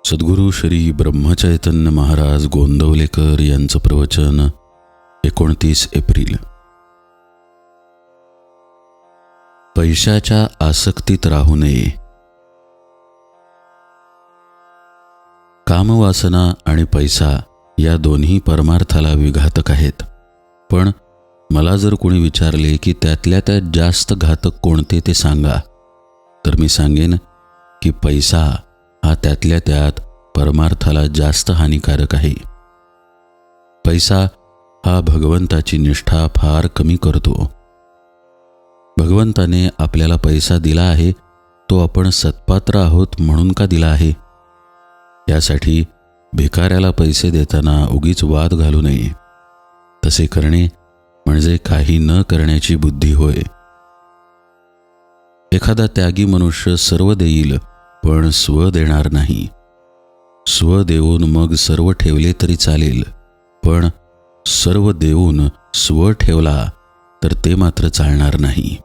सद्गुरू श्री ब्रह्मचैतन्य महाराज गोंदवलेकर यांचं प्रवचन 29 एप्रिल. पैशाच्या आसक्तीत राहू नये. कामवासना आणि पैसा या दोन्ही परमार्थाला विघातक आहेत. पण मला जर कोणी विचारले की त्यातल्या त्यात जास्त घातक कोणते ते सांगा, तर मी सांगेन की पैसा हा त्यातल्या त्यात परमार्थाला जास्त हानिकारक आहे. पैसा हा भगवंताची निष्ठा फार कमी करतो. भगवंताने आपल्याला पैसा दिला आहे, तो आपण सत्पात्र आहोत म्हणून का दिला आहे? यासाठी भिकाऱ्याला पैसे देताना उगीच वाद घालू नये. तसे करणे म्हणजे काही न करण्याची बुद्धी होय. एखादा त्यागी मनुष्य सर्व देईल पण स्व देणार नाही. स्व देऊन मग सर्व ठेवले तरी चालेल, पण सर्व देऊन स्व ठेवला तर ते मात्र चालणार नाही.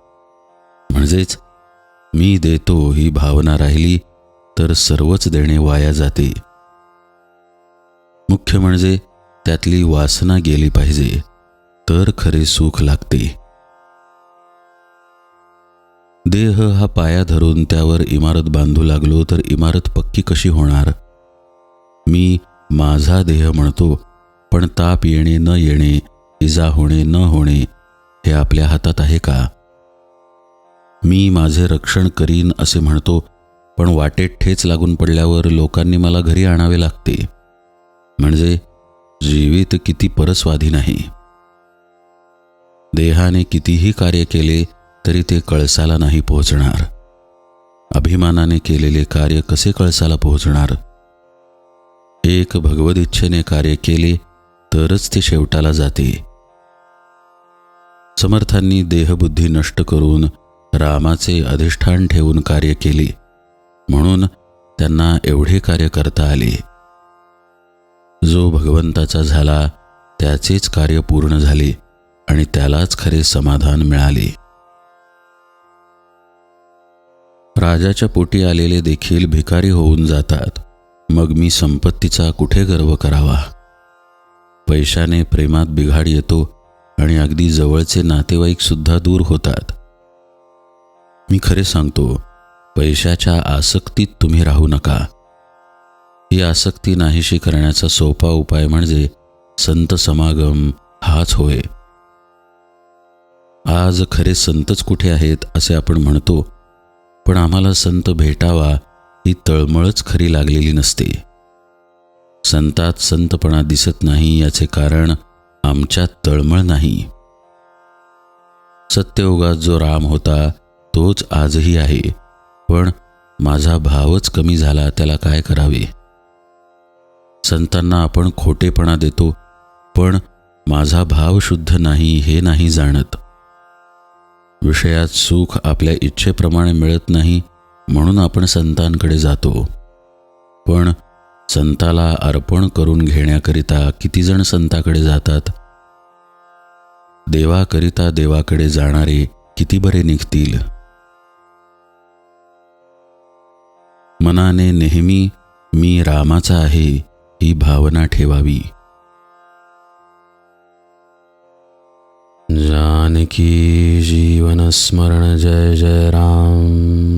म्हणजेच मी देतो ही भावना राहिली तर सर्वच देणे वाया जाते. मुख्य म्हणजे त्यातली वासना गेली पाहिजे, तर खरे सुख लागते. देह हा पाया धरून त्यावर इमारत बांधू लागलो तर इमारत पक्की कशी होणार? मी माझा देह म्हणतो, पण ताप येणे न येणे, इजा होणे न होणे हे आपल्या हातात आहे का? मी माझे रक्षण करीन असे म्हणतो, पण वाटेत ठेच लागून पडल्यावर लोकांनी मला घरी आणावे लागते. म्हणजे जीवित किती परस्वाधीन आहे. देहाने कितीही कार्य केले तरी ते कळसाला नाही पोहोचणार. अभिमानाने केलेले कार्य कसे कळसाला पोहोचणार? एक भगवदिच्छेने कार्य केले तरच ते शेवटाला जाते. समर्थांनी देहबुद्धी नष्ट करून रामाचे अधिष्ठान ठेवून कार्य केले, म्हणून त्यांना एवढे कार्य करता आले. जो भगवंताचा झाला त्याचेच कार्य पूर्ण झाले आणि त्यालाच खरे समाधान मिळाले. राजाच्या पोटी आलेले देखील भिकारी होऊन जातात. मग मी संपत्तीचा कुठे गर्व करावा? पैशाने प्रेमात बिघाड येतो आणि अगदी जवळचे नातेवाईक सुद्धा दूर होतात. मी खरे सांगतो, पैशाच्या आसक्तीत तुम्ही राहू नका. ही आसक्ती नाहीशी करण्याचा सोपा उपाय म्हणजे संत समागम हाच होय. आज खरे संतच कुठे आहेत असे आपण म्हणतो, पण आम्हाला संत भेटावा ही तळमळच खरी लागलेली नसते. संतात संतपणा दिसत नाही याचे कारण आमच्यात तळमळ नाही. सत्ययुगात जो राम होता तोच आजही आहे, पण माझा भावच कमी झाला, त्याला काय करावे? संतांना आपण खोटेपणा देतो, पण माझा भाव शुद्ध नाही हे नाही जाणत. विषयात सुख आपल्या इच्छेप्रमाणे मिळत नाही म्हणून आपण संतांकडे जातो, पण संताला अर्पण करून घेण्याकरिता किती जण संताकडे जातात? देवाकरिता देवाकडे जाणारे किती बरे निघतील? मनाने नेहमी मी रामाचा आहे ही भावना ठेवावी. जानकी जीवन स्मरण जय जय राम.